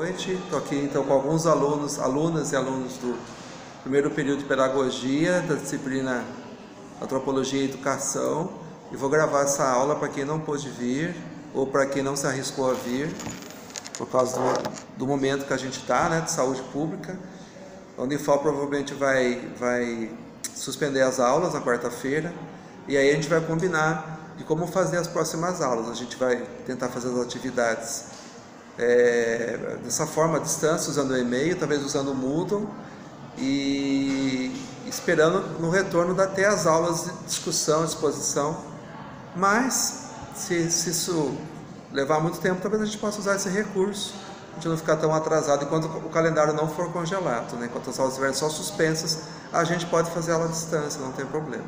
noite. Estou aqui então com alguns alunas e alunos do primeiro período de Pedagogia, da disciplina Antropologia e Educação. E vou gravar essa aula para quem não pôde vir ou para quem não se arriscou a vir, por causa do momento que a gente está, né, de saúde pública. A Unifal provavelmente vai suspender as aulas na quarta-feira e aí a gente vai combinar de como fazer as próximas aulas. A gente vai tentar fazer as atividades dessa forma, à distância, usando o e-mail, talvez usando o Moodle, e esperando no retorno até as aulas de discussão, exposição. Mas se isso levar muito tempo, talvez a gente possa usar esse recurso, a gente não ficar tão atrasado enquanto o calendário não for congelado, né? Enquanto as aulas estiverem só suspensas, a gente pode fazer aula à distância, não tem problema.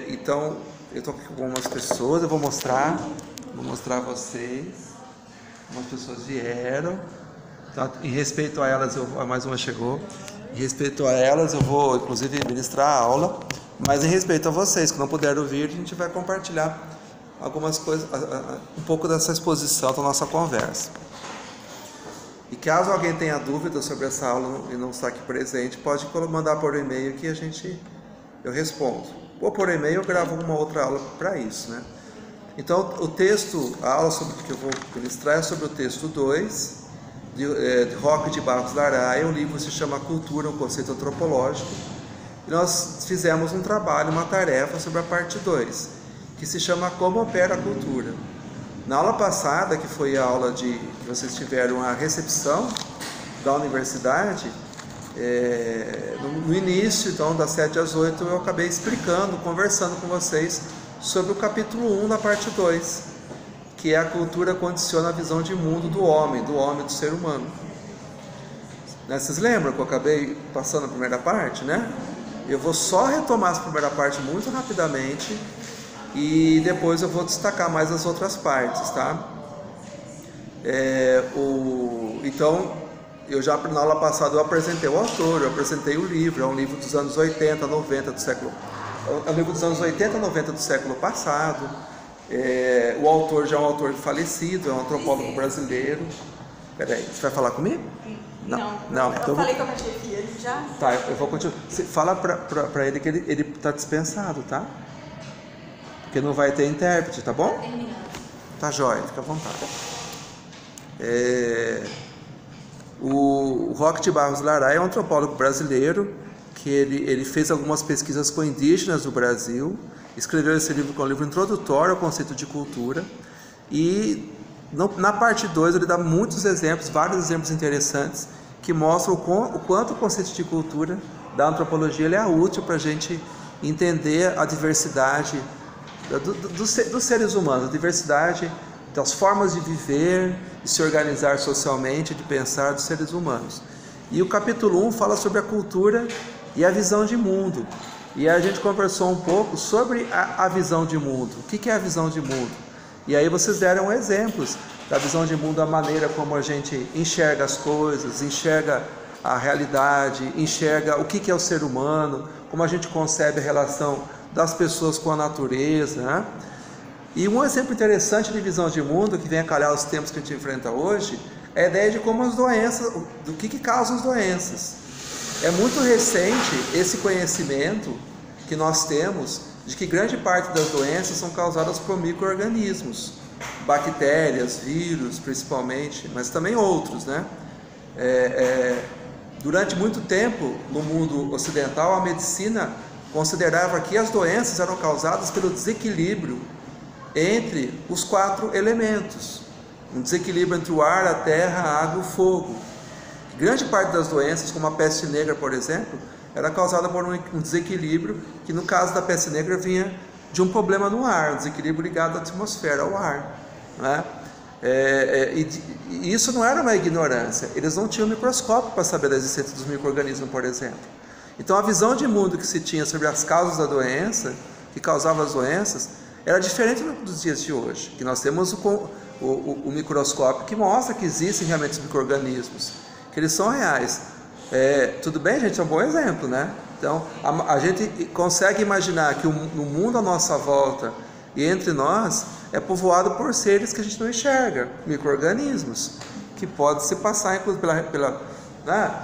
Então, eu estou aqui com algumas pessoas, eu vou mostrar a vocês. Algumas pessoas vieram, então, em respeito a elas, mais uma chegou, em respeito a elas eu vou inclusive ministrar a aula, mas em respeito a vocês que não puderam vir, a gente vai compartilhar algumas coisas, um pouco dessa exposição da nossa conversa. E caso alguém tenha dúvidas sobre essa aula e não está aqui presente, pode mandar por e-mail que eu respondo. Ou por e-mail eu gravo uma outra aula para isso, né? Então, a aula que eu vou ministrar é sobre o texto 2, de Roque de Barros Laraia. O livro se chama Cultura, um conceito antropológico. E nós fizemos um trabalho, uma tarefa sobre a parte 2, que se chama Como Opera a Cultura. Na aula passada, que foi a aula que vocês tiveram a recepção da universidade, no início, então, das 7 às 8, eu acabei explicando, conversando com vocês sobre o capítulo 1 da parte 2, que é a cultura condiciona a visão de mundo do homem, do ser humano. Né? Vocês lembram que eu acabei passando a primeira parte, né? Eu vou só retomar essa primeira parte muito rapidamente e depois eu vou destacar mais as outras partes, tá? Então, na aula passada eu apresentei o autor, eu apresentei o livro, é um livro dos anos 80, 90 do século. É um livro dos anos 80, 90 do século passado. O autor já é um autor falecido, é um antropólogo brasileiro. Peraí, você vai falar comigo? Não. Então eu falei com a minha chefia, ele já... Tá, eu vou continuar. Você fala pra ele que ele tá dispensado, tá? Porque não vai ter intérprete, tá bom? Tá jóia, fica à vontade. O Roque de Barros Laraia é um antropólogo brasileiro que ele fez algumas pesquisas com indígenas do Brasil, escreveu esse livro, que é um livro introdutório ao conceito de cultura, e na parte 2 ele dá muitos exemplos, vários exemplos interessantes, que mostram o quanto o conceito de cultura da antropologia ele é útil para a gente entender a diversidade dos seres humanos, a diversidade das formas de viver, de se organizar socialmente, de pensar dos seres humanos. E o capítulo 1 fala sobre a cultura e a visão de mundo. E a gente conversou um pouco sobre a visão de mundo. O que é a visão de mundo? E aí vocês deram exemplos da visão de mundo, a maneira como a gente enxerga as coisas, enxerga a realidade, enxerga o que é o ser humano, como a gente concebe a relação das pessoas com a natureza, né? E um exemplo interessante de visão de mundo, que vem a calhar os tempos que a gente enfrenta hoje, é a ideia de como as doenças, do que causa as doenças. É muito recente esse conhecimento que nós temos de que grande parte das doenças são causadas por micro-organismos, bactérias, vírus principalmente, mas também outros, né? Durante muito tempo, no mundo ocidental, a medicina considerava que as doenças eram causadas pelo desequilíbrio entre os 4 elementos, um desequilíbrio entre o ar, a terra, a água e o fogo. Grande parte das doenças, como a peste negra, por exemplo, era causada por um desequilíbrio que, no caso da peste negra, vinha de um problema no ar, um desequilíbrio ligado à atmosfera, ao ar, né? E isso não era uma ignorância, eles não tinham microscópio para saber da existência dos micro-organismos, por exemplo. Então a visão de mundo que se tinha sobre as causas da doença, que causavam as doenças, era diferente dos dias de hoje, que nós temos o microscópio que mostra que existem realmente os micro-organismos, que eles são reais. Tudo bem, gente? É um bom exemplo, né? Então, a gente consegue imaginar que no mundo à nossa volta e entre nós é povoado por seres que a gente não enxerga, micro-organismos, que pode se passar inclusive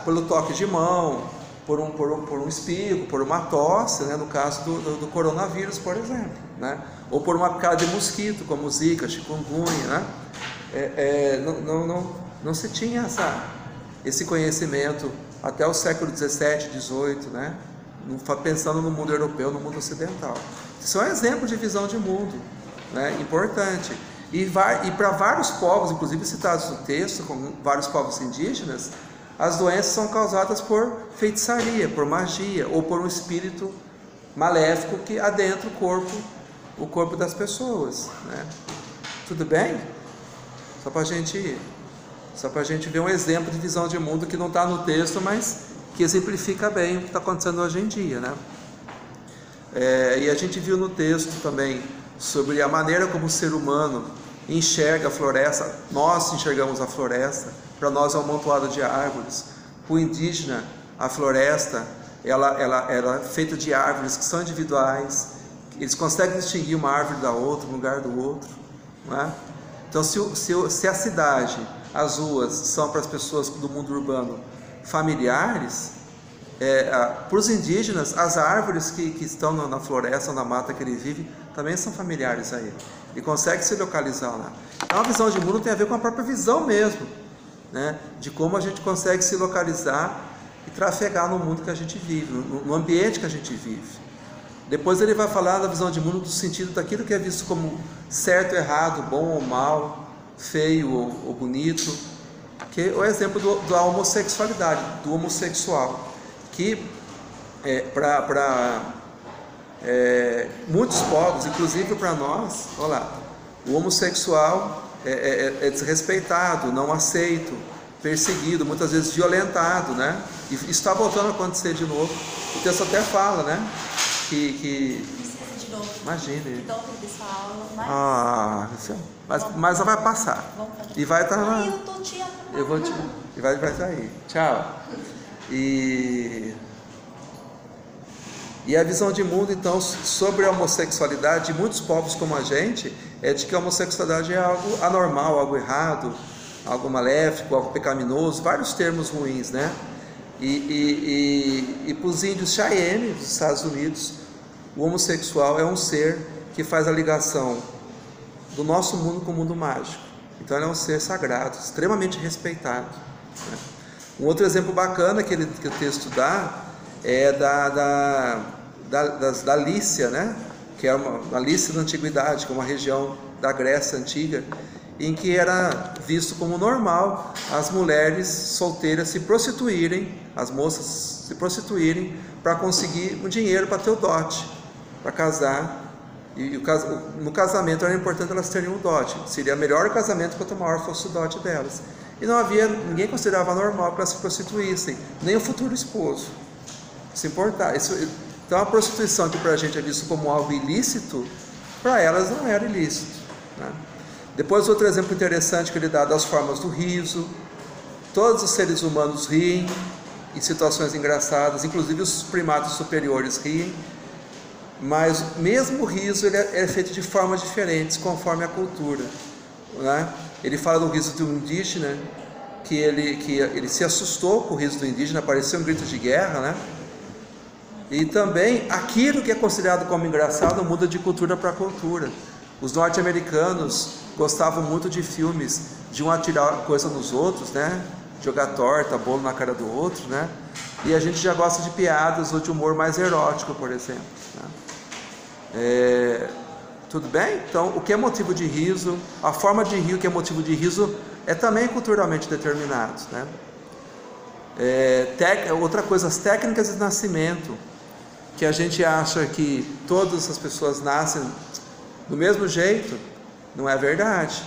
pelo toque de mão, por um espirro, por uma tosse, né, no caso do coronavírus, por exemplo, né, ou por uma picada de mosquito, como Zika, chikungunya, né. Não se tinha esse conhecimento até o século 17, 18, né, pensando no mundo europeu, no mundo ocidental. Isso é um exemplo de visão de mundo, né, importante. E para vários povos, inclusive citados no texto, como vários povos indígenas, as doenças são causadas por feitiçaria, por magia, ou por um espírito maléfico que adentra o corpo das pessoas, né? Tudo bem? Só para a gente ver um exemplo de visão de mundo que não está no texto, mas que exemplifica bem o que está acontecendo hoje em dia, né? E a gente viu no texto também sobre a maneira como o ser humano enxerga a floresta. Nós enxergamos a floresta, para nós é um amontoado de árvores. Para o indígena, a floresta ela é feita de árvores que são individuais, eles conseguem distinguir uma árvore da outra, um lugar do outro, não é? Então, se a cidade, as ruas são para as pessoas do mundo urbano familiares, para os indígenas, as árvores que estão na floresta ou na mata que ele vive também são familiares a ele. Ele consegue se localizar lá. Então, a visão de mundo tem a ver com a própria visão mesmo, né, de como a gente consegue se localizar e trafegar no mundo que a gente vive, no ambiente que a gente vive. Depois ele vai falar da visão de mundo do sentido daquilo que é visto como certo, errado, bom ou mal, feio ou bonito, que é o exemplo da homossexualidade, do homossexual, que para muitos povos, inclusive para nós, olha lá, o homossexual é desrespeitado, não aceito, perseguido, muitas vezes violentado, né? E isso está voltando a acontecer de novo. O texto até fala, né? Que de novo. Imagine. Que ontem dessa aula, mas vai passar. E vai estar lá. Eu tô te atrapalhando. Eu vou te. E vai sair. Tchau. E a visão de mundo, então, sobre a homossexualidade de muitos povos como a gente, é de que a homossexualidade é algo anormal, algo errado, algo maléfico, algo pecaminoso, vários termos ruins, né? E para os índios Cheyenne dos Estados Unidos, o homossexual é um ser que faz a ligação do nosso mundo com o mundo mágico. Então ele é um ser sagrado, extremamente respeitado, né? Um outro exemplo bacana que o texto dá é da Lícia, né? Que é a Lícia da Antiguidade, que é uma região da Grécia Antiga, em que era visto como normal as mulheres solteiras se prostituírem, as moças se prostituírem para conseguir um dinheiro para ter o dote, para casar. E no casamento era importante elas terem um dote. Seria melhor o casamento quanto maior fosse o dote delas. E não havia, ninguém considerava normal que elas se prostituíssem, nem o futuro esposo. Se importar. Então a prostituição, que para a gente é visto como algo ilícito, para elas não era ilícito, né? Depois outro exemplo interessante que ele dá das formas do riso. Todos os seres humanos riem em situações engraçadas, inclusive os primatas superiores riem, mas mesmo o riso ele é feito de formas diferentes conforme a cultura, né? Ele fala do riso do indígena, que ele se assustou com o riso do indígena, parecia um grito de guerra, né? E também aquilo que é considerado como engraçado muda de cultura para cultura. Os norte-americanos gostavam muito de filmes de um atirar coisa nos outros, né? Jogar torta, bolo na cara do outro, né? E a gente já gosta de piadas ou de humor mais erótico, por exemplo, né? Tudo bem? Então, o que é motivo de riso, a forma de rir, o que é motivo de riso, é também culturalmente determinado, né? Outra coisa, as técnicas de nascimento, que a gente acha que todas as pessoas nascem do mesmo jeito, não é verdade,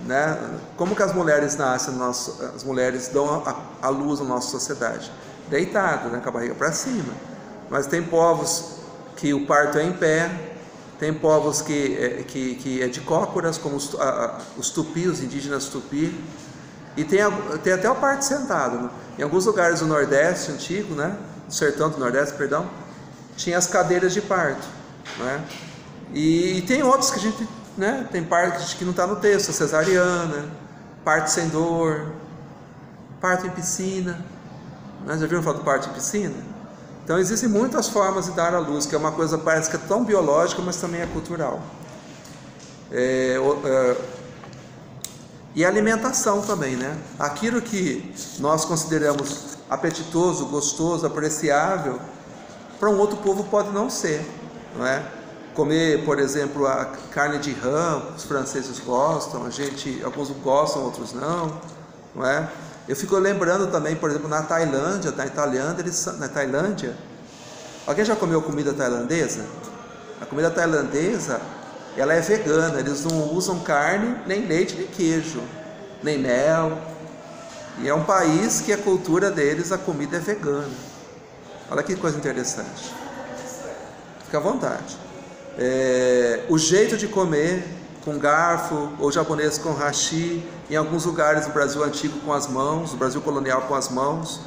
né? Como que as mulheres nascem, as mulheres dão a luz na nossa sociedade? Deitadas, né? Com a barriga para cima. Mas tem povos que o parto é em pé, tem povos que é de cócoras, como os tupi, os indígenas tupi, e tem até o parto sentado, né? Em alguns lugares do Nordeste antigo, né? Do sertão do Nordeste, perdão, tinha as cadeiras de parto, né? E tem outros que a gente, né? Tem partos que não está no texto, a cesariana, parto sem dor, parto em piscina. Já viram falar do parto em piscina? Então existem muitas formas de dar à luz, que é uma coisa parece que é tão biológica, mas também é cultural. E a alimentação também, né? Aquilo que nós consideramos apetitoso, gostoso, apreciável, para um outro povo pode não ser, não é? Comer, por exemplo, a carne de rã, os franceses gostam, alguns gostam, outros não é? Eu fico lembrando também, por exemplo, na Tailândia, na Tailândia, alguém já comeu comida tailandesa? A comida tailandesa, ela é vegana, eles não usam carne, nem leite, nem queijo, nem mel. E é um país que a cultura deles, a comida é vegana. Olha que coisa interessante. Fica à vontade. O jeito de comer, com garfo, ou japonês com hashi, em alguns lugares do Brasil antigo com as mãos, do Brasil colonial com as mãos.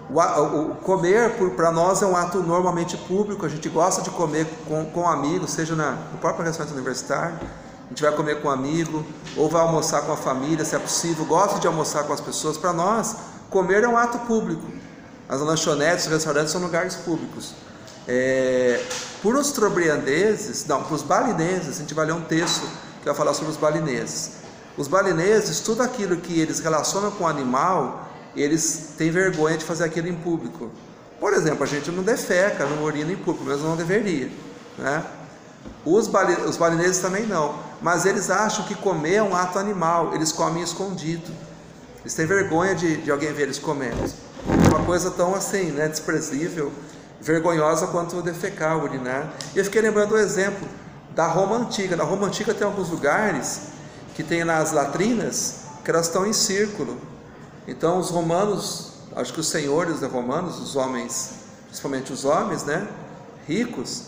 O comer para nós é um ato normalmente público, a gente gosta de comer com amigos, seja no próprio restaurante universitário, a gente vai comer com um amigo, ou vai almoçar com a família, se é possível, gosta de almoçar com as pessoas. Para nós, comer é um ato público. As lanchonetes, os restaurantes são lugares públicos. Para os balineses, a gente vai ler um texto que vai falar sobre os balineses. Os balineses, tudo aquilo que eles relacionam com o animal, eles têm vergonha de fazer aquilo em público. Por exemplo, a gente não defeca, não urina em público, mas não deveria, né? Os balineses também não, mas eles acham que comer é um ato animal, eles comem escondido. Eles têm vergonha de alguém ver eles comendo. É uma coisa tão assim, né, desprezível, vergonhosa quanto defecar, urinar. E eu fiquei lembrando do exemplo da Roma Antiga. Na Roma Antiga tem alguns lugares que tem nas latrinas que elas estão em círculo. Então os romanos, acho que os senhores romanos, os homens, principalmente os homens, né, ricos,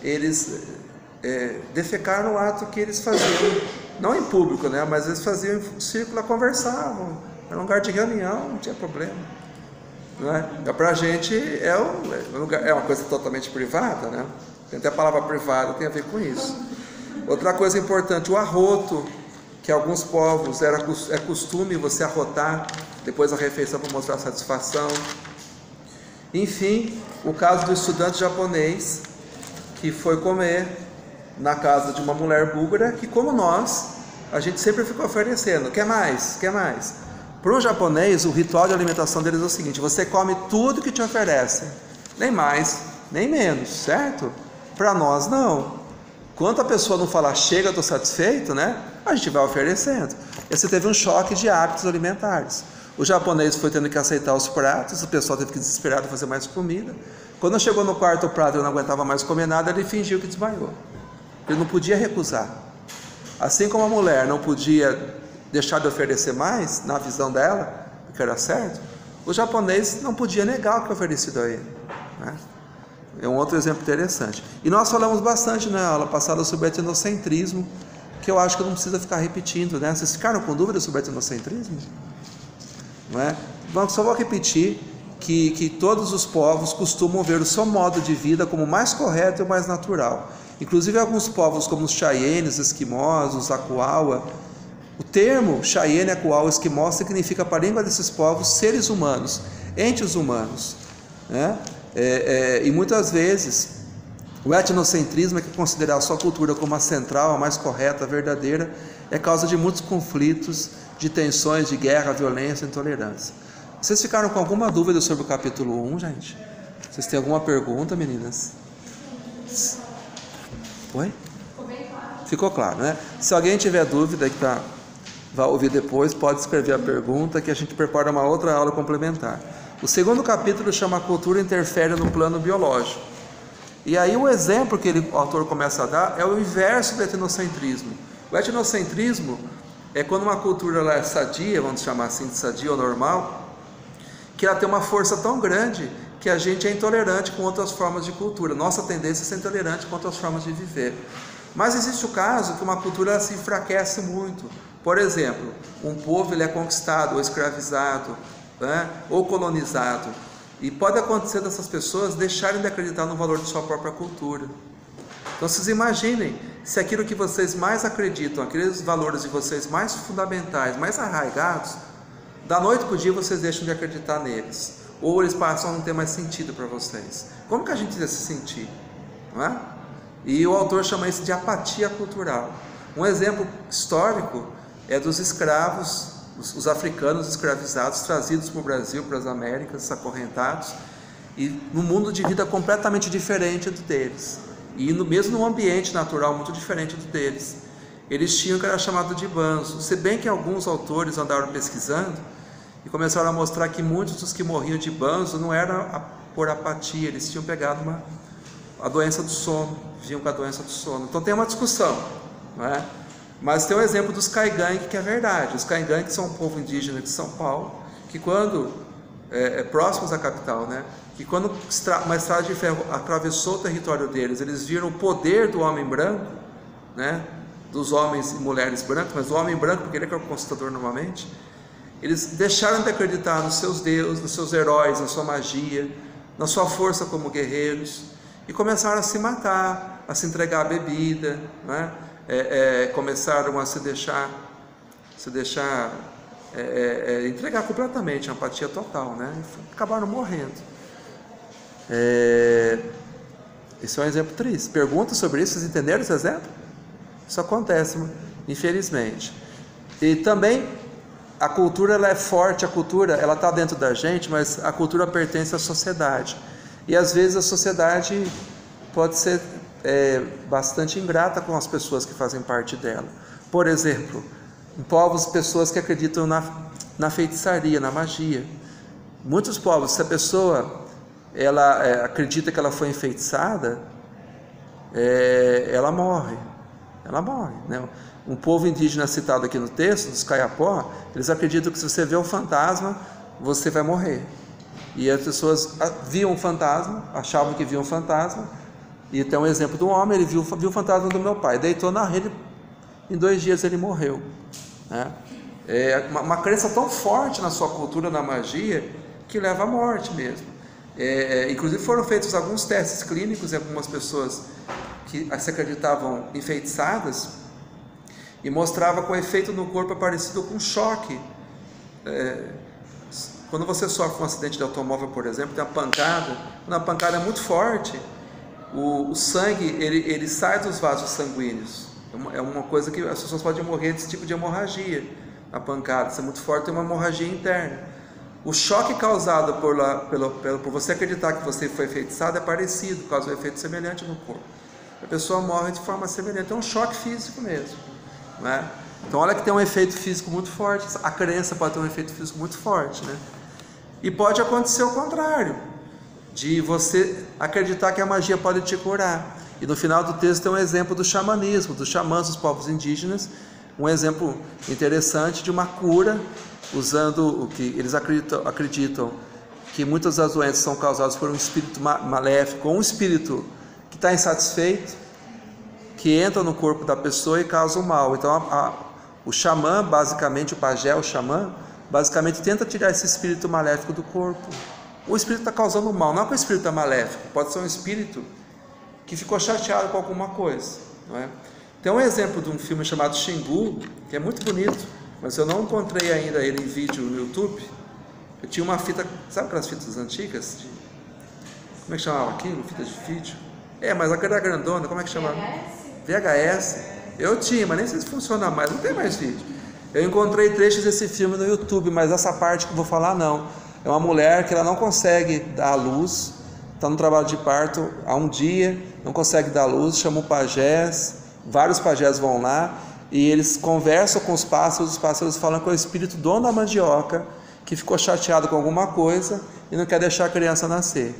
eles defecaram o ato que eles faziam, não em público, né, mas eles faziam em círculo, conversavam, era um lugar de reunião, não tinha problema, não é? Para a gente é uma coisa totalmente privada, né? Até a palavra privada tem a ver com isso. Outra coisa importante, o arroto, que alguns povos é costume você arrotar depois da refeição para mostrar satisfação. Enfim, o caso do estudante japonês que foi comer na casa de uma mulher búlgara, que como nós, a gente sempre fica oferecendo, quer mais, quer mais. Para um japonês, o ritual de alimentação deles é o seguinte: você come tudo que te oferecem, nem mais, nem menos, certo? Para nós não. Quando a pessoa não falar chega, estou satisfeito, né, a gente vai oferecendo. E você teve um choque de hábitos alimentares. O japonês foi tendo que aceitar os pratos, o pessoal teve que desesperado fazer mais comida. Quando chegou no quarto prato e não aguentava mais comer nada, ele fingiu que desmaiou. Ele não podia recusar. Assim como a mulher não podia deixar de oferecer mais, na visão dela, que era certo, o japonês não podia negar o que foi oferecido a ele, né? É um outro exemplo interessante. E nós falamos bastante na aula passada sobre etnocentrismo, que eu acho que não precisa ficar repetindo, né? Vocês ficaram com dúvidas sobre etnocentrismo? Não é? Só vou repetir que todos os povos costumam ver o seu modo de vida como o mais correto e o mais natural. Inclusive alguns povos como os Cheyennes, Esquimós, os Akuawa. O termo Cheyenne, Akuawa, Esquimó significa para a língua desses povos seres humanos, entes humanos, né? E muitas vezes o etnocentrismo, que é considerar a sua cultura como a central, a mais correta, a verdadeira, é causa de muitos conflitos, de tensões, de guerra, violência, intolerância. Vocês ficaram com alguma dúvida sobre o capítulo 1, gente? Vocês têm alguma pergunta, meninas? Oi? Ficou claro, né? Se alguém tiver dúvida que vai ouvir depois, pode escrever a pergunta que a gente prepara uma outra aula complementar. O segundo capítulo chama A Cultura Interfere no Plano Biológico. E aí o exemplo que o autor começa a dar é o inverso do etnocentrismo. O etnocentrismo é quando uma cultura ela é sadia, vamos chamar assim de sadia ou normal, que ela tem uma força tão grande que a gente é intolerante com outras formas de cultura. Nossa tendência é ser intolerante com outras formas de viver. Mas existe o caso que uma cultura se enfraquece muito. Por exemplo, um povo ele é conquistado ou escravizado, né, ou colonizado. E pode acontecer dessas pessoas deixarem de acreditar no valor de sua própria cultura. Então vocês imaginem, se aquilo que vocês mais acreditam, aqueles valores de vocês mais fundamentais, mais arraigados, da noite para o dia vocês deixam de acreditar neles, ou eles passam a não ter mais sentido para vocês? Como que a gente ia se sentir? Não é? E o autor chama isso de apatia cultural. Um exemplo histórico é dos escravos, os africanos escravizados, trazidos para o Brasil, para as Américas, acorrentados, e num mundo de vida completamente diferente do deles, e mesmo num ambiente natural muito diferente do deles. Eles tinham o que era chamado de banzo, se bem que alguns autores andaram pesquisando e começaram a mostrar que muitos dos que morriam de banzo não era por apatia, eles tinham pegado a doença do sono, vinham com a doença do sono. Então tem uma discussão, não é? Mas tem o exemplo dos caigangue, que é verdade. Os caigangue são um povo indígena de São Paulo, que quando, próximos à capital, né? Que quando uma estrada de ferro atravessou o território deles, eles viram o poder do homem branco, né? Dos homens e mulheres brancos, mas do homem branco, porque ele é o conquistador normalmente. Eles deixaram de acreditar nos seus deuses, nos seus heróis, na sua magia, na sua força como guerreiros, e começaram a se matar, a se entregar à bebida, né? Começaram a se deixar entregar completamente, a apatia total, né? E acabaram morrendo. Esse é um exemplo triste. Pergunta sobre isso, vocês entenderam esse exemplo? Isso acontece, infelizmente. E também a cultura, ela é forte, a cultura ela está dentro da gente, mas a cultura pertence à sociedade. E às vezes a sociedade pode ser bastante ingrata com as pessoas que fazem parte dela. Por exemplo, em povos, pessoas que acreditam na feitiçaria, na magia. Muitos povos, se a pessoa ela acredita que ela foi enfeitiçada, ela morre, né? Um povo indígena citado aqui no texto, dos Kayapó, eles acreditam que se você vê um fantasma, você vai morrer. E as pessoas viam um fantasma, achavam que viam um fantasma. E tem um exemplo de um homem, ele viu o fantasma do meu pai, deitou na rede, em 2 dias ele morreu, né? Uma crença tão forte na sua cultura, na magia, que leva à morte mesmo. Inclusive foram feitos alguns testes clínicos em algumas pessoas que se acreditavam enfeitiçadas, e mostrava que o efeito no corpo é parecido com choque. Quando você sofre um acidente de automóvel, por exemplo, tem uma pancada, quando a pancada é muito forte, o sangue ele sai dos vasos sanguíneos. É uma coisa que as pessoas podem morrer desse tipo de hemorragia. A pancada, se é muito forte, tem uma hemorragia interna. O choque causado por você acreditar que você foi enfeitiçado é parecido, causa um efeito semelhante no corpo. A pessoa morre de forma semelhante, é um choque físico mesmo, né? Então olha que tem um efeito físico muito forte, a crença pode ter um efeito físico muito forte, né? E pode acontecer o contrário, de você acreditar que a magia pode te curar. E no final do texto tem um exemplo do xamanismo, dos xamãs dos povos indígenas, um exemplo interessante de uma cura, usando o que eles acreditam que muitas das doenças são causadas por um espírito maléfico, ou um espírito que está insatisfeito, que entra no corpo da pessoa e causa o mal. Então o xamã, basicamente o pajé, o xamã, basicamente tenta tirar esse espírito maléfico do corpo. O espírito está causando mal, não é que o espírito é maléfico, pode ser um espírito que ficou chateado com alguma coisa, não é? Tem um exemplo de um filme chamado Xingu, que é muito bonito, mas eu não encontrei ainda ele em vídeo no YouTube. Eu tinha uma fita, sabe aquelas fitas antigas? Como é que chamava aquilo? Fita de vídeo? Mas aquela era grandona, como é que chamava? VHS. Eu tinha, mas nem sei se funciona mais, não tem mais vídeo. Eu encontrei trechos desse filme no YouTube, mas essa parte que eu vou falar não. É uma mulher que ela não consegue dar à luz, está no trabalho de parto há um dia, não consegue dar à luz, chama o pajés, vários pajés vão lá, e eles conversam com os pássaros falam que é o espírito dono da mandioca, que ficou chateado com alguma coisa e não quer deixar a criança nascer.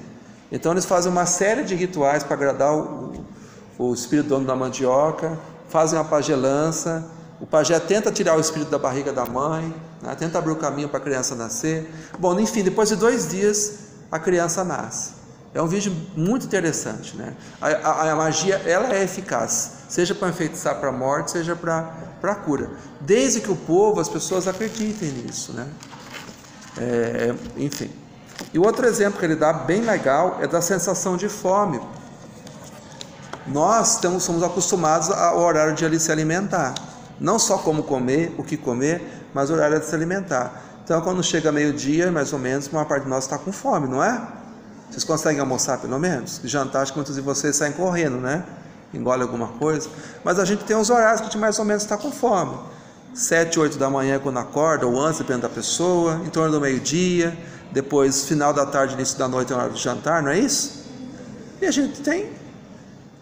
Então eles fazem uma série de rituais para agradar o espírito dono da mandioca, fazem uma pagelança, o pajé tenta tirar o espírito da barriga da mãe, né, tenta abrir o caminho para a criança nascer. Bom, enfim, depois de 2 dias a criança nasce. É um vídeo muito interessante, né? A magia, ela é eficaz, seja para enfeitiçar para a morte, seja para a cura, desde que o povo, as pessoas acreditem nisso, né? Enfim. E o outro exemplo que ele dá, bem legal, é da sensação de fome. Nós somos acostumados ao horário de ali se alimentar. Não só como comer, o que comer, mas o horário de se alimentar. Então, quando chega meio-dia, mais ou menos, uma parte de nós está com fome, não é? Vocês conseguem almoçar pelo menos? Jantar, acho que muitos de vocês saem correndo, né? Engole alguma coisa. Mas a gente tem uns horários que a gente mais ou menos está com fome. 7, 8 da manhã quando acorda, ou antes, depende da pessoa, em torno do meio-dia, depois final da tarde, início da noite é hora de jantar, não é isso? E a gente tem.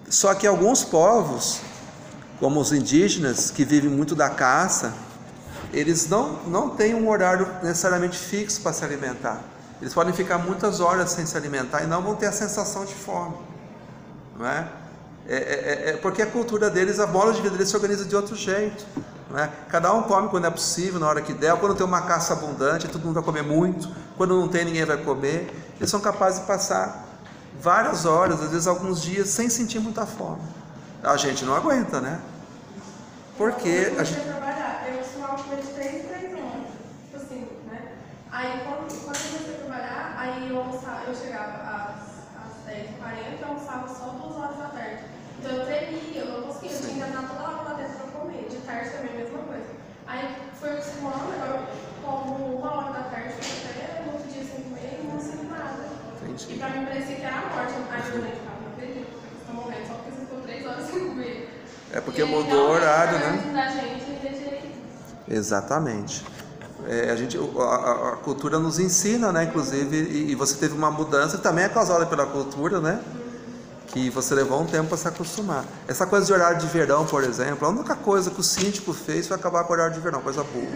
Só que alguns povos, como os indígenas, que vivem muito da caça, eles não têm um horário necessariamente fixo para se alimentar. Eles podem ficar muitas horas sem se alimentar e não vão ter a sensação de fome, não é? Porque a cultura deles, a bola de vida deles se organiza de outro jeito, não é? Cada um come quando é possível, na hora que der, quando tem uma caça abundante, todo mundo vai comer muito, quando não tem, ninguém vai comer. Eles são capazes de passar várias horas, às vezes alguns dias, sem sentir muita fome. A gente não aguenta, né? Porque a gente... Eu costumava comer de 3 em 3 horas, tipo assim, né? Aí quando eu comecei a trabalhar, aí eu chegava às 10h40 e almoçava só 2 horas da tarde. Então eu tremia, eu não conseguia, eu tinha que entrar toda hora lá dentro para comer. De tarde também a mesma coisa. Aí foi acostumando, agora eu como 1h da tarde, até no outro dia sem comer e não sinto nada. Entendi. E pra mim parecia que era a morte. Aí eu falei, não acredito, você está morrendo só porque você ficou 3 horas sem comer. É porque mudou o horário, né? Exatamente. A cultura nos ensina, né? Inclusive, e você teve uma mudança que também é causada pela cultura, né? Que você levou um tempo para se acostumar. Essa coisa de horário de verão, por exemplo, a única coisa que o síndico fez foi acabar com o horário de verão, coisa boa.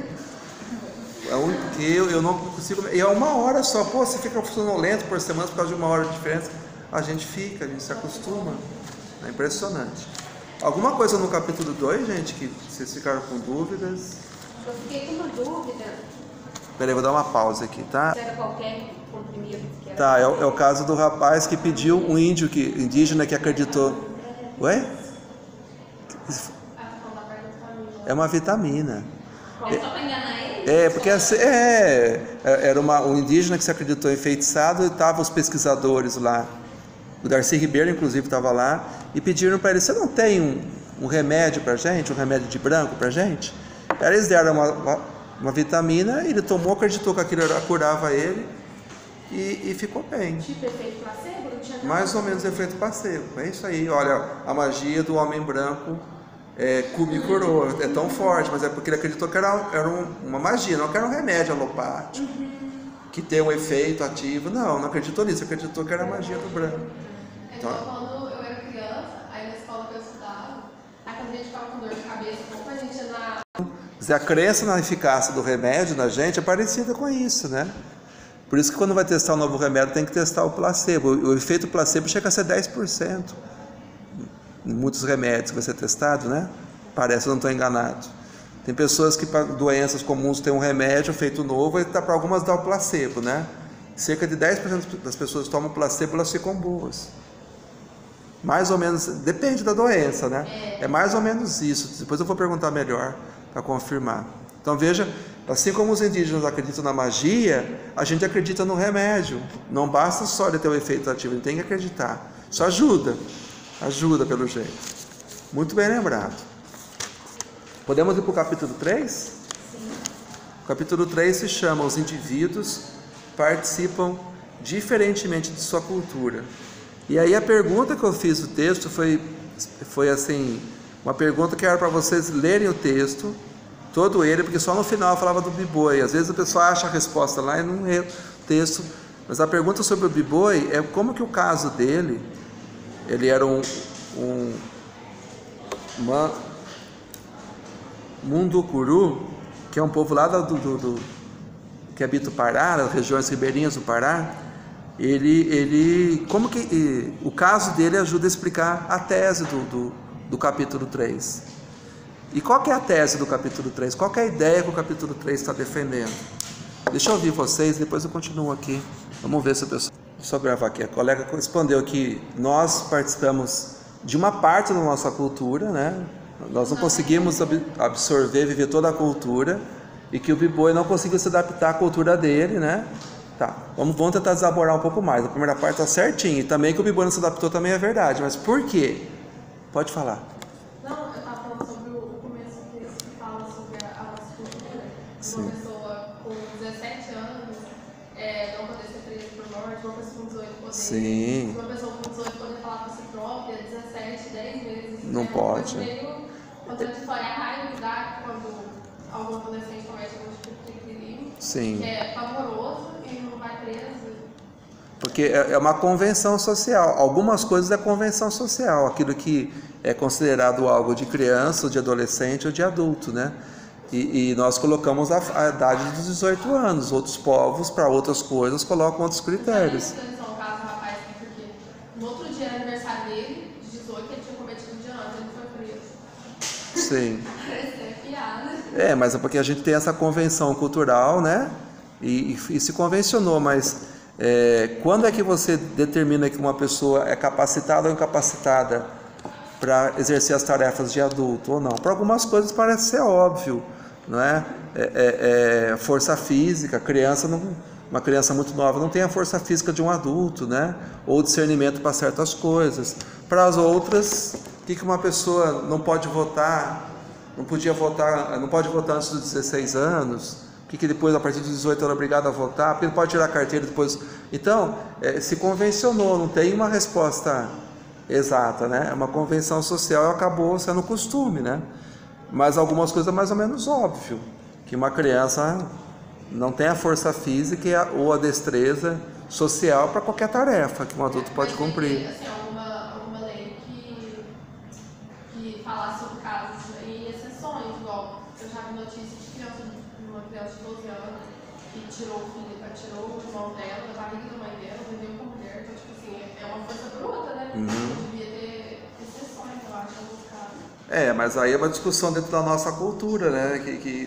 É o único que eu não consigo. E é 1 hora só, pô, você fica sonolento por semana por causa de 1 hora de diferença. A gente se acostuma. É impressionante. Alguma coisa no capítulo 2, gente, que vocês ficaram com dúvidas? Eu fiquei com uma dúvida. Peraí, vou dar uma pausa aqui, tá? Se era qualquer comprimido que era. Tá, é o caso do rapaz que pediu um indígena que acreditou. Ué? É uma vitamina. Só para enganar ele? Porque era um indígena que se acreditou enfeitiçado e estavam os pesquisadores lá. O Darcy Ribeiro, inclusive, estava lá e pediram para ele: você não tem um remédio para gente, um remédio de branco para gente? Aí eles deram uma vitamina, ele tomou, acreditou que aquilo curava ele e ficou bem. Tipo efeito placebo? Não tinha nada. Mais ou menos efeito placebo. É isso aí. Olha, a magia do homem branco me curou. É tão forte, mas é porque ele acreditou que era uma magia, não que era um remédio alopático, que tem um efeito ativo. Não acreditou nisso, acreditou que era a magia do branco. Então, quando eu era criança, aí na escola que eu estudava, aí quando a gente ficava com dor de cabeça, como a gente ia na... A crença na eficácia do remédio na gente é parecida com isso, né? Por isso que quando vai testar um novo remédio tem que testar o placebo. O efeito placebo chega a ser 10%. Em muitos remédios que vai ser testado, né? Parece, eu não estou enganado. Tem pessoas que para doenças comuns têm um remédio feito novo e para algumas dá o placebo, né? Cerca de 10% das pessoas que tomam placebo, elas ficam boas. Mais ou menos, depende da doença, né? É mais ou menos isso. Depois eu vou perguntar melhor para confirmar. Então veja, assim como os indígenas acreditam na magia, a gente acredita no remédio. Não basta só ele ter o efeito ativo, ele tem que acreditar. Isso ajuda pelo jeito. Muito bem lembrado. Podemos ir para o capítulo 3? Sim. O capítulo 3 se chama Os indivíduos participam diferentemente de sua cultura. E aí a pergunta que eu fiz no texto foi assim, uma pergunta que era para vocês lerem o texto, todo ele, porque só no final eu falava do B-Boy. Às vezes a pessoa acha a resposta lá e não lê o texto. Mas a pergunta sobre o B-Boy é como que o caso dele, ele era um Munducuru, que é um povo lá que habita o Pará, as regiões ribeirinhas do Pará. Como que o caso dele ajuda a explicar a tese do capítulo 3. E qual que é a tese do capítulo 3? Qual que é a ideia que o capítulo 3 está defendendo? Deixa eu ouvir vocês, depois eu continuo aqui. Vamos ver se a pessoa... Deixa eu gravar aqui. A colega respondeu que nós participamos de uma parte da nossa cultura, né? Nós não conseguimos absorver, viver toda a cultura, e que o B-Boy não conseguiu se adaptar à cultura dele, né? Tá, vamos tentar desaborar um pouco mais. A primeira parte está certinha, e também que o B-Boy não se adaptou também é verdade, mas por quê? Pode falar. Não, eu estava falando sobre o começo do texto que fala sobre a nossa cultura. Sim. Uma pessoa com 17 anos não poder ser presa por morte, uma pessoa com 18 poder. Sim. Uma pessoa com 18 poder falar por si própria, 17, 10 vezes. Não pode. Meio contraditória, a raiva que dá quando algum adolescente comete algum tipo de crime. Sim. Que é pavoroso e não vai preso. Porque é uma convenção social. Algumas coisas é convenção social. Aquilo que é considerado algo de criança, ou de adolescente ou de adulto, né? E nós colocamos a idade dos 18 anos. Outros povos, para outras coisas, colocam outros critérios. No caso do rapaz, porque no outro dia era aniversário dele, de 18, ele tinha cometido um dia antes, ele foi preso. Sim. Parece piada. Mas é porque a gente tem essa convenção cultural, né? E se convencionou, mas quando é que você determina que uma pessoa é capacitada ou incapacitada para exercer as tarefas de adulto ou não? Para algumas coisas parece ser óbvio, não é? Força física, uma criança muito nova não tem a força física de um adulto, né? Ou discernimento para certas coisas. Para as outras, o que uma pessoa não pode votar? Não pode votar antes dos 16 anos, que depois, a partir dos 18, ela é obrigada a votar, porque ele pode tirar a carteira depois. Então, se convencionou, não tem uma resposta exata, né? É uma convenção social e acabou sendo costume, né? Mas algumas coisas é mais ou menos óbvio, que uma criança não tem a força física ou a destreza social para qualquer tarefa que um adulto pode cumprir. Assim, alguma lei que falasse sobre casos e exceções, igual eu já vi notícia de uma criança de 12 anos que tirou o irmão dela da barriga da mãe dela, vendeu com a mulher, então tipo assim, é uma força bruta, né? Devia ter exceções, eu acho, em alguns casos. Mas aí é uma discussão dentro da nossa cultura, né?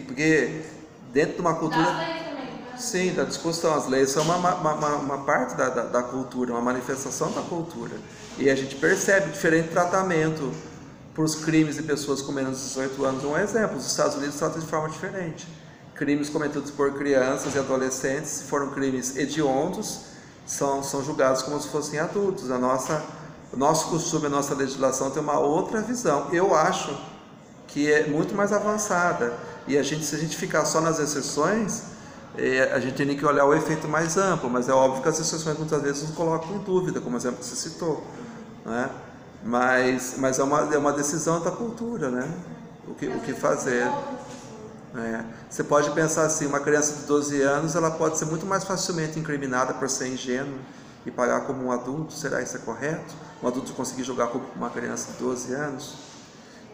Porque dentro de uma cultura... Das leis também, né? Sim, da discussão. As leis são uma parte da cultura, uma manifestação da cultura. E a gente percebe diferente tratamento para os crimes de pessoas com menos de 18 anos. Um exemplo, os Estados Unidos tratam de forma diferente. Crimes cometidos por crianças e adolescentes, se foram crimes hediondos, são julgados como se fossem adultos. O nosso costume, a nossa legislação tem uma outra visão. Eu acho que é muito mais avançada. E se a gente ficar só nas exceções, a gente tem que olhar o efeito mais amplo, mas é óbvio que as exceções muitas vezes nos colocam em dúvida, como o exemplo que você citou, né? Mas é uma decisão da cultura, né? O que fazer. Você pode pensar assim, uma criança de 12 anos, ela pode ser muito mais facilmente incriminada por ser ingênua e pagar como um adulto. Será que isso é correto? Um adulto conseguir julgar como uma criança de 12 anos?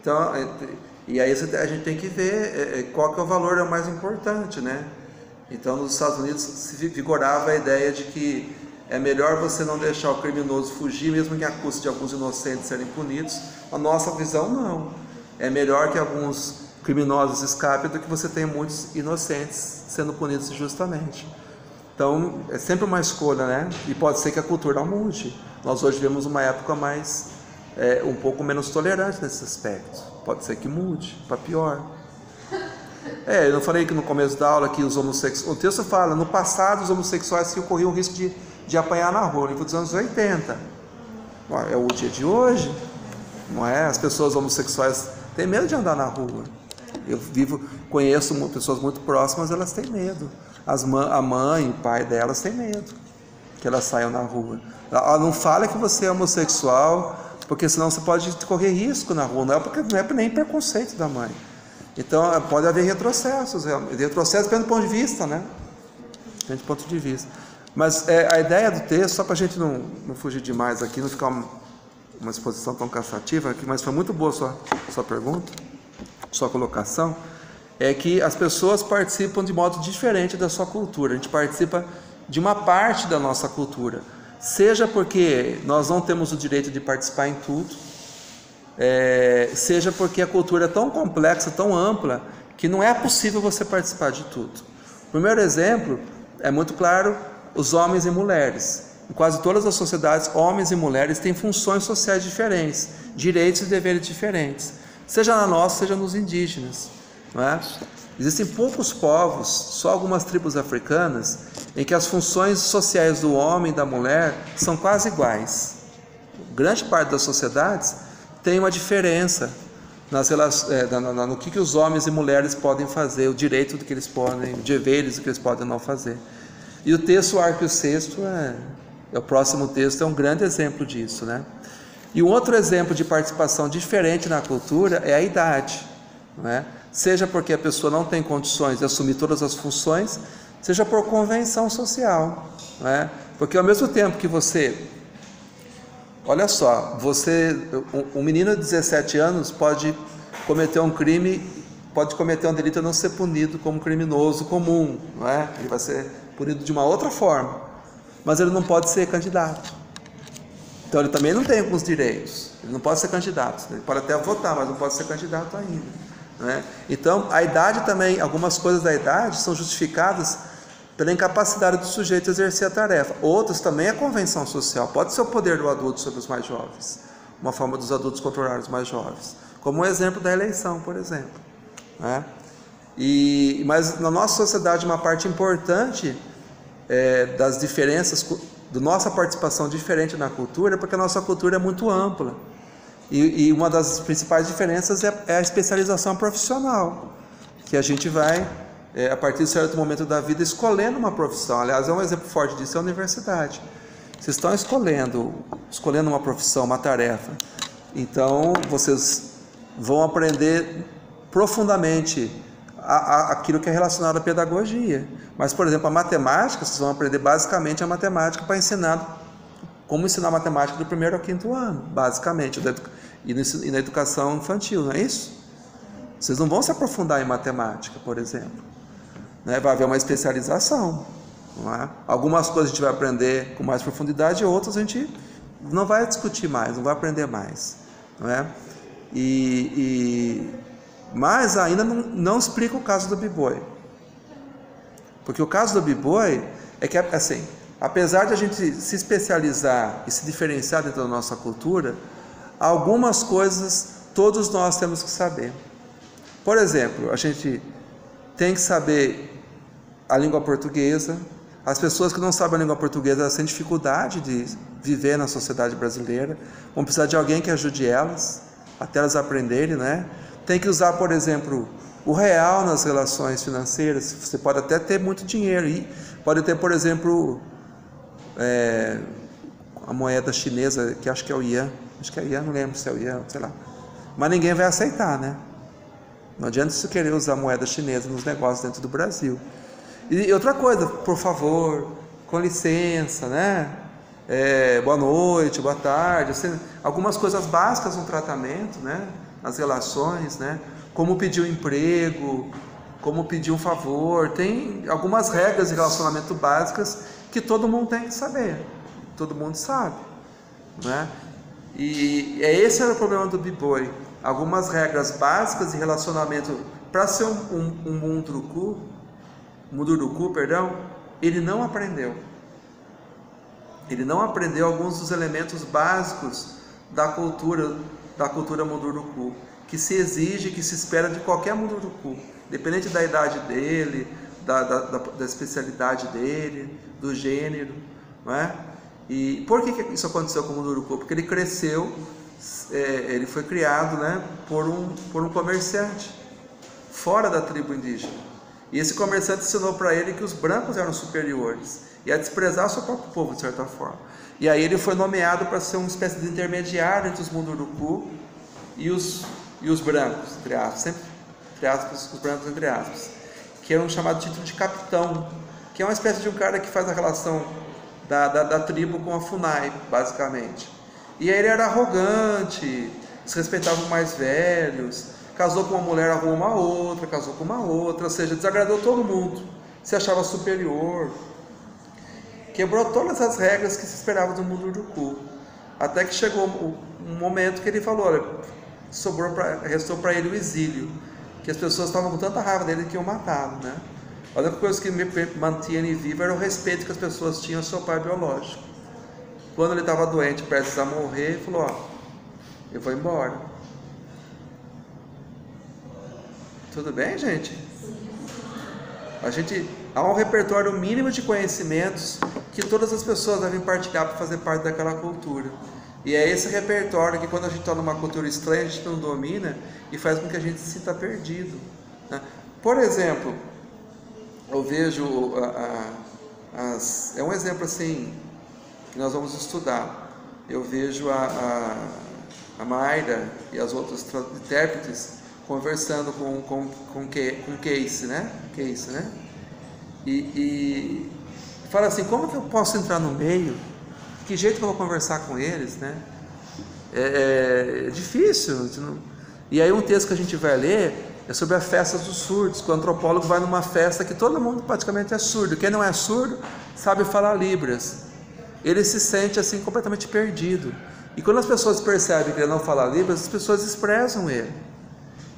Então, e aí a gente tem que ver qual que é o valor mais importante, né? Então, nos Estados Unidos se vigorava a ideia de que é melhor você não deixar o criminoso fugir, mesmo que a custa de alguns inocentes serem punidos. A nossa visão, não. É melhor que alguns criminosos escapem do que você tenha muitos inocentes sendo punidos injustamente. Então, é sempre uma escolha, né? E pode ser que a cultura não mude. Nós hoje vivemos uma época um pouco menos tolerante nesse aspecto. Pode ser que mude, para pior. Eu não falei que no começo da aula que os homossexuais... O texto fala, no passado os homossexuais que corriam o risco de apanhar na rua, no livro dos anos 80. É o dia de hoje, não é? As pessoas homossexuais têm medo de andar na rua. Conheço pessoas muito próximas, elas têm medo. A mãe e o pai delas têm medo que elas saiam na rua. Não fala que você é homossexual, porque senão você pode correr risco na rua. Não é nem preconceito da mãe. Então pode haver retrocessos pelo ponto de vista, né? Pelo ponto de vista. Mas a ideia do texto, só para a gente não fugir demais aqui, não ficar uma exposição tão cansativa aqui, mas foi muito boa a sua pergunta, sua colocação, é que as pessoas participam de modo diferente da sua cultura. A gente participa de uma parte da nossa cultura, seja porque nós não temos o direito de participar em tudo, seja porque a cultura é tão complexa, tão ampla, que não é possível você participar de tudo. O primeiro exemplo é muito claro: os homens e mulheres. Em quase todas as sociedades, homens e mulheres têm funções sociais diferentes, direitos e deveres diferentes, seja na nossa, seja nos indígenas, não é? Existem poucos povos, só algumas tribos africanas, em que as funções sociais do homem e da mulher são quase iguais. Grande parte das sociedades tem uma diferença no que os homens e mulheres podem fazer, o direito do que eles podem, o deveres do que eles podem não fazer. E o texto O Arco e o Cesto, o próximo texto, é um grande exemplo disso, né? E um outro exemplo de participação diferente na cultura é a idade, né? Seja porque a pessoa não tem condições de assumir todas as funções, seja por convenção social, né? Porque ao mesmo tempo que olha só, um menino de 17 anos pode cometer um crime, pode cometer um delito e não ser punido como criminoso comum, não é? Ele vai ser punido de uma outra forma, mas ele não pode ser candidato. Então ele também não tem alguns direitos, ele não pode ser candidato, ele pode até votar, mas não pode ser candidato ainda, não é? Então a idade também, algumas coisas da idade são justificadas pela incapacidade do sujeito exercer a tarefa. Outros também é convenção social. Pode ser o poder do adulto sobre os mais jovens, uma forma dos adultos controlar os mais jovens, como o exemplo da eleição, por exemplo, né? Mas na nossa sociedade uma parte importante das diferenças, da nossa participação diferente na cultura, porque a nossa cultura é muito ampla, e uma das principais diferenças é a especialização profissional, que a gente vai a partir de certo momento da vida escolhendo uma profissão. Aliás, um exemplo forte disso é a universidade. Vocês estão escolhendo uma profissão, uma tarefa, então vocês vão aprender profundamente aquilo que é relacionado à pedagogia. Mas, por exemplo, a matemática, vocês vão aprender basicamente a matemática para ensinar como ensinar matemática do 1º ao 5º ano, basicamente, e na educação infantil, não é isso? Vocês não vão se aprofundar em matemática, por exemplo, né? Vai haver uma especialização, não é? Algumas coisas a gente vai aprender com mais profundidade, e outras a gente não vai discutir mais, não vai aprender mais, não é? Mas ainda não explica o caso do b-boy, porque o caso do b-boy é que, assim, apesar de a gente se especializar e se diferenciar dentro da nossa cultura, algumas coisas todos nós temos que saber. Por exemplo, a gente tem que saber a língua portuguesa. As pessoas que não sabem a língua portuguesa, elas têm dificuldade de viver na sociedade brasileira, vão precisar de alguém que ajude elas, até elas aprenderem, né? Tem que usar, por exemplo, o real nas relações financeiras. Você pode até ter muito dinheiro, e pode ter, por exemplo, a moeda chinesa, que acho que é o Yuan, não lembro se é o Yuan, sei lá, mas ninguém vai aceitar, né? Não adianta você querer usar moeda chinesa nos negócios dentro do Brasil. E outra coisa, por favor, com licença, né? Boa noite, boa tarde, assim, algumas coisas básicas no tratamento, né? Nas relações, né? Como pedir um emprego, como pedir um favor. Tem algumas regras de relacionamento básicas que todo mundo tem que saber, todo mundo sabe, né? E esse era o problema do b-boy. Algumas regras básicas de relacionamento para ser um munduruku, ele não aprendeu. Ele não aprendeu alguns dos elementos básicos da cultura munduruku, que se exige, que se espera de qualquer munduruku, independente da idade dele, da especialidade dele, do gênero, não é? E por que isso aconteceu com o munduruku? Porque ele cresceu, ele foi criado, né, por um comerciante fora da tribo indígena, e esse comerciante ensinou para ele que os brancos eram superiores e a desprezar o seu próprio povo, de certa forma. E aí ele foi nomeado para ser uma espécie de intermediário entre os munduruku e os brancos, entre aspas, sempre entre aspas, os brancos entre aspas, que era um chamado título de capitão, que é uma espécie de um cara que faz a relação da tribo com a FUNAI, basicamente. E aí ele era arrogante, desrespeitava os mais velhos, casou com uma mulher, arrumou uma outra, casou com uma outra, ou seja, desagradou todo mundo, se achava superior, quebrou todas as regras que se esperava do munduruku, até que chegou um momento que ele falou, olha, restou para ele o exílio, que as pessoas estavam com tanta raiva dele que iam matá-lo, né? A única coisa que me mantinha ele vivo era o respeito que as pessoas tinham ao seu pai biológico. Quando ele estava doente, prestes a morrer, ele falou, eu vou embora. Tudo bem, gente? Há um repertório mínimo de conhecimentos que todas as pessoas devem partilhar para fazer parte daquela cultura. E é esse repertório que, quando a gente está numa cultura estranha, a gente não domina e faz com que a gente se sinta perdido, né? Por exemplo, eu vejo é um exemplo assim que nós vamos estudar. Eu vejo a Mayra e as outras intérpretes conversando com Casey, né? Casey, né? E fala assim: como que eu posso entrar no meio? Que jeito que eu vou conversar com eles, né? É difícil. E aí um texto que a gente vai ler é sobre a festa dos surdos, que o antropólogo vai numa festa que todo mundo praticamente é surdo. Quem não é surdo sabe falar Libras. Ele se sente assim completamente perdido. E quando as pessoas percebem que ele não fala Libras, as pessoas desprezam ele.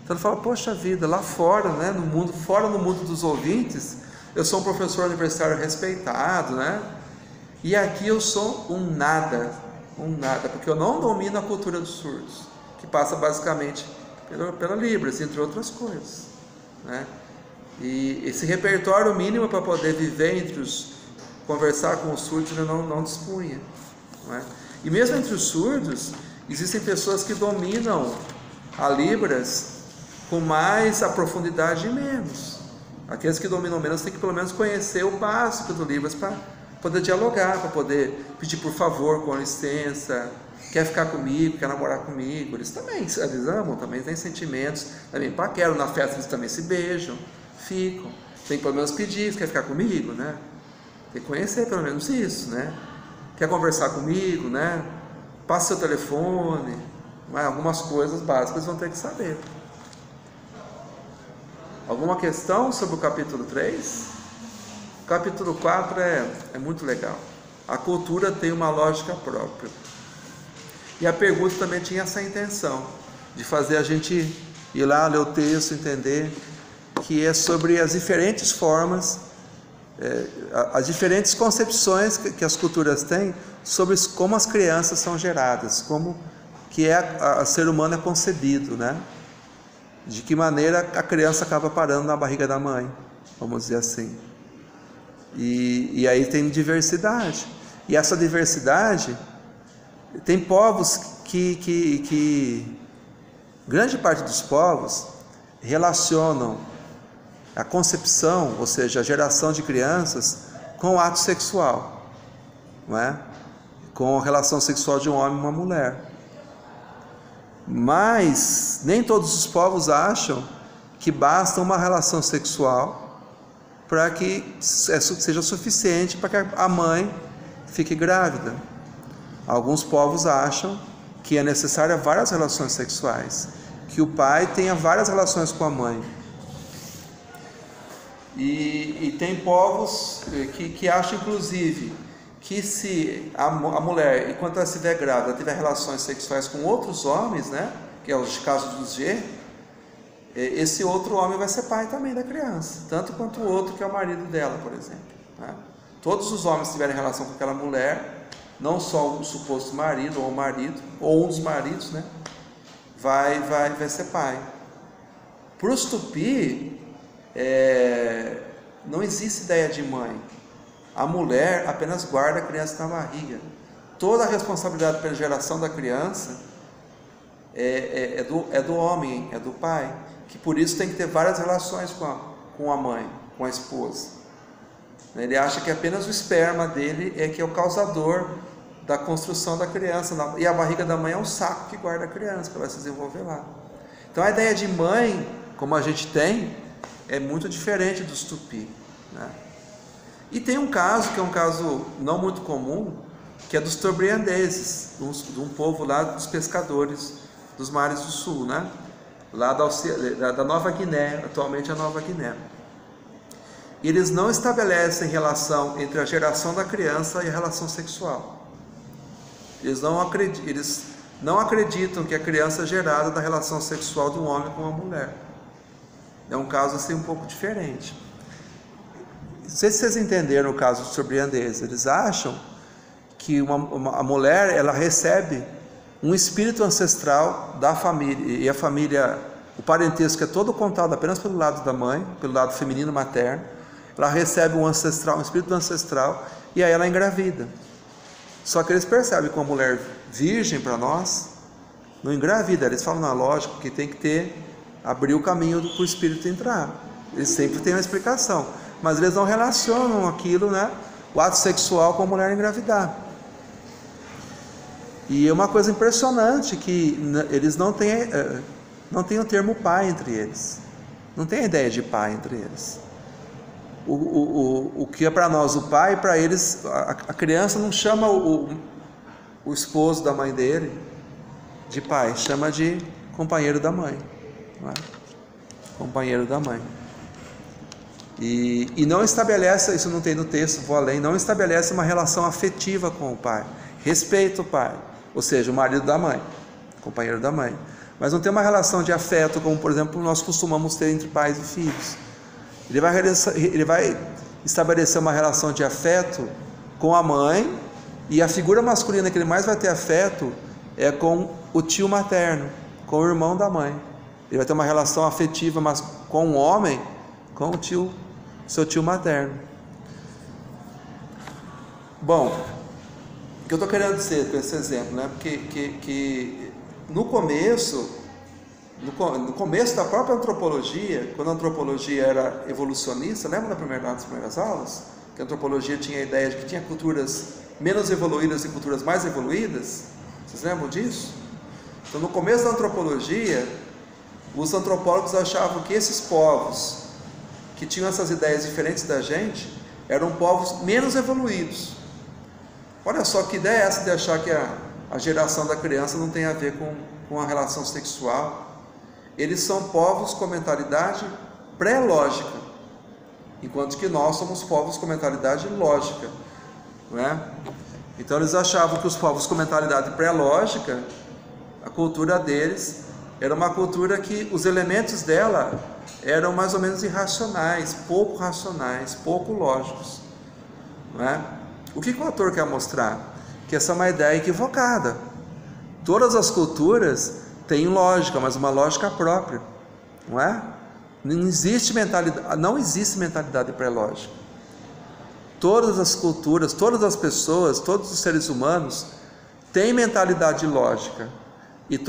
Então ele fala: poxa vida, lá fora, né, no mundo dos ouvintes, eu sou um professor universitário respeitado, né? E aqui eu sou um nada, porque eu não domino a cultura dos surdos, que passa basicamente pela Libras, entre outras coisas, né? E esse repertório mínimo para poder viver conversar com os surdos, ele não dispunha, não é? E mesmo entre os surdos, existem pessoas que dominam a Libras com mais a profundidade e menos. Aqueles que dominam menos têm que pelo menos conhecer o básico do Libras para poder dialogar, para poder pedir por favor, com licença, quer ficar comigo, quer namorar comigo. Eles amam, também têm sentimentos, também paqueram, na festa eles também se beijam, ficam. Tem que pelo menos pedir: quer ficar comigo, né? Tem que conhecer pelo menos isso, né? Quer conversar comigo, né? Passa seu telefone, mas algumas coisas básicas eles vão ter que saber. Alguma questão sobre o capítulo 3? O capítulo 4 é muito legal. A cultura tem uma lógica própria. E a pergunta também tinha essa intenção, de fazer a gente ir lá, ler o texto, entender que é sobre as diferentes formas, as diferentes concepções que as culturas têm sobre como as crianças são geradas, como que o ser humano é concebido, né? De que maneira a criança acaba parando na barriga da mãe, vamos dizer assim. E aí tem diversidade. E essa diversidade, tem povos que grande parte dos povos relacionam a concepção, ou seja, a geração de crianças, com o ato sexual, não é? Com a relação sexual de um homem e uma mulher. Mas nem todos os povos acham que basta uma relação sexual para que seja suficiente para que a mãe fique grávida. Alguns povos acham que é necessária várias relações sexuais, que o pai tenha várias relações com a mãe. E tem povos que acham, inclusive, que se a mulher, enquanto ela estiver grávida, tiver relações sexuais com outros homens, né, que é o caso dos G, esse outro homem vai ser pai também da criança, tanto quanto o outro que é o marido dela, por exemplo, né? Todos os homens que tiverem relação com aquela mulher, não só o suposto marido ou o marido, ou um dos maridos, né, vai ser pai. Para os Tupi, não existe ideia de mãe. A mulher apenas guarda a criança na barriga. Toda a responsabilidade pela geração da criança é do homem, é do pai, que por isso tem que ter várias relações com a mãe, com a esposa. Ele acha que apenas o esperma dele que é o causador da construção da criança, e a barriga da mãe é um saco que guarda a criança, que vai se desenvolver lá. Então a ideia de mãe, como a gente tem, é muito diferente dos Tupi, né? E tem um caso, que é um caso não muito comum, que é dos Tobriandeses, de um povo lá dos pescadores dos mares do sul, né? Lá da Nova Guiné, atualmente a Nova Guiné. E eles não estabelecem relação entre a geração da criança e a relação sexual. Eles não acreditam que a criança é gerada da relação sexual de um homem com uma mulher. É um caso assim um pouco diferente. Não sei se vocês entenderam o caso dos Tobriandeses. Eles acham que a mulher, ela recebe um espírito ancestral da família, e a família, o parentesco é todo contado apenas pelo lado da mãe, pelo lado feminino materno. Ela recebe um espírito ancestral, e aí ela engravida. Só que eles percebem que uma mulher virgem para nós não engravida. Eles falam na lógica que tem que abrir o caminho para o espírito entrar. Eles sempre têm uma explicação, mas eles não relacionam aquilo, né, o ato sexual com a mulher engravidar. E é uma coisa impressionante que eles não têm o termo pai entre eles. Não tem a ideia de pai entre eles. O que é para nós o pai, para eles a criança não chama o esposo da mãe dele de pai, chama de companheiro da mãe, não é? Companheiro da mãe. E não estabelece, isso não tem no texto, vou além, não estabelece uma relação afetiva com o pai, respeita o pai, ou seja, o marido da mãe, companheiro da mãe, mas não tem uma relação de afeto como, por exemplo, nós costumamos ter entre pais e filhos. Ele vai estabelecer uma relação de afeto com a mãe, e a figura masculina que ele mais vai ter afeto é com o tio materno, com o irmão da mãe. Ele vai ter uma relação afetiva mas com o homem, com o seu tio materno. Bom, o que eu estou querendo dizer com esse exemplo, né? Porque no começo da própria antropologia, quando a antropologia era evolucionista, lembra das primeiras aulas? Que a antropologia tinha a ideia de que tinha culturas menos evoluídas e culturas mais evoluídas? Vocês lembram disso? Então, no começo da antropologia, os antropólogos achavam que esses povos que tinham essas ideias diferentes da gente eram povos menos evoluídos. Olha só que ideia é essa de achar que a geração da criança não tem a ver com a relação sexual. Eles são povos com mentalidade pré-lógica, enquanto que nós somos povos com mentalidade lógica, não é? Então eles achavam que os povos com mentalidade pré-lógica, a cultura deles era uma cultura que os elementos dela eram mais ou menos irracionais, pouco lógicos, não é? O que o autor quer mostrar? Que essa é uma ideia equivocada. Todas as culturas têm lógica, mas uma lógica própria, não é? Não existe mentalidade pré-lógica. Todas as culturas, todas as pessoas, todos os seres humanos têm mentalidade lógica,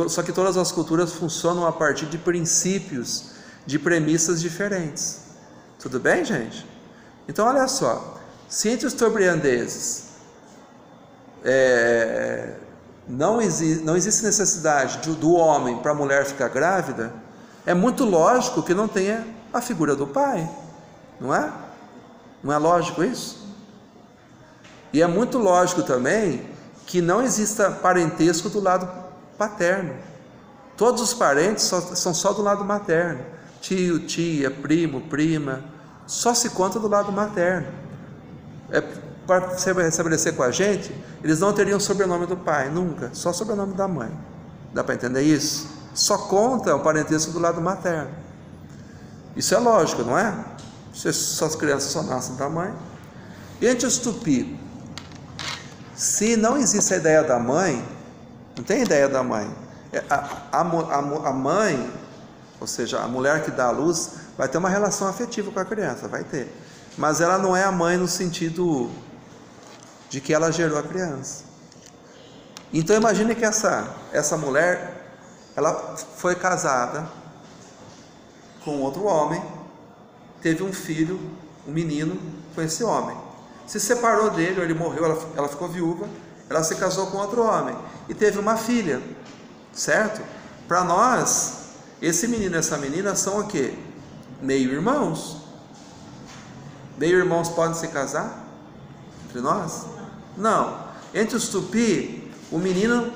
só que todas as culturas funcionam a partir de princípios, de premissas diferentes. Tudo bem, gente? Então olha só, se entre os tobriandeses não existe necessidade do homem para a mulher ficar grávida, é muito lógico que não tenha a figura do pai, não é? Não é lógico isso? E é muito lógico também que não exista parentesco do lado paterno. Todos os parentes são só do lado materno. Tio, tia, primo, prima, só se conta do lado materno. Para se estabelecer com a gente, eles não teriam sobrenome do pai, nunca, só sobrenome da mãe. Dá para entender isso? Só conta o parentesco do lado materno. Isso é lógico, não é? Suas crianças só nascem da mãe. E entre os tupi, se não existe a ideia da mãe, não tem ideia da mãe. A mãe, ou seja, a mulher que dá a luz, vai ter uma relação afetiva com a criança, vai ter. Mas ela não é a mãe no sentido de que ela gerou a criança. Então imagine que essa mulher, ela foi casada com outro homem, teve um filho, um menino, com esse homem. Se separou dele, ou ele morreu, ela ficou viúva, ela se casou com outro homem e teve uma filha, certo? Para nós, esse menino e essa menina são o quê? Meio-irmãos. Meio-irmãos podem se casar entre nós? Não. Entre os tupi, o menino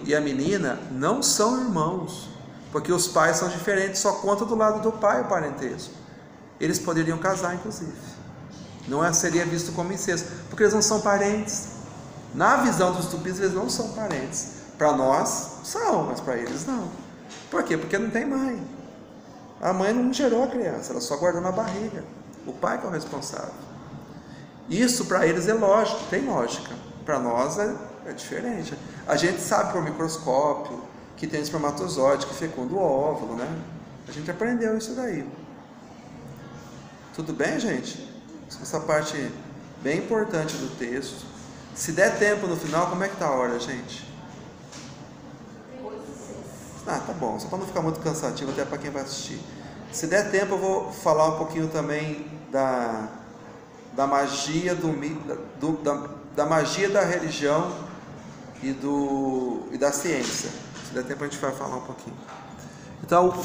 e a menina não são irmãos, porque os pais são diferentes, só conta do lado do pai o parentesco. Eles poderiam casar, inclusive. Não seria visto como incesto, porque eles não são parentes. Na visão dos tupis, eles não são parentes. Para nós, são, mas para eles não. Por quê? Porque não tem mãe. A mãe não gerou a criança, ela só guardou na barriga. O pai que é o responsável. Isso para eles é lógico, tem lógica. Para nós é diferente. A gente sabe por microscópio que tem espermatozoide que fecunda o óvulo, né? A gente aprendeu isso daí. Tudo bem, gente? Essa parte bem importante do texto. Se der tempo no final, como é que tá a hora, gente? Ah, tá bom, só para não ficar muito cansativo até para quem vai assistir. Se der tempo, eu vou falar um pouquinho também da magia da magia da religião e da ciência. Se der tempo, a gente vai falar um pouquinho. Então,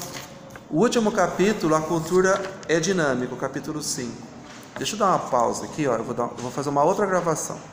o último capítulo, a cultura é dinâmica, o capítulo 5. Deixa eu dar uma pausa aqui, ó, eu vou fazer uma outra gravação.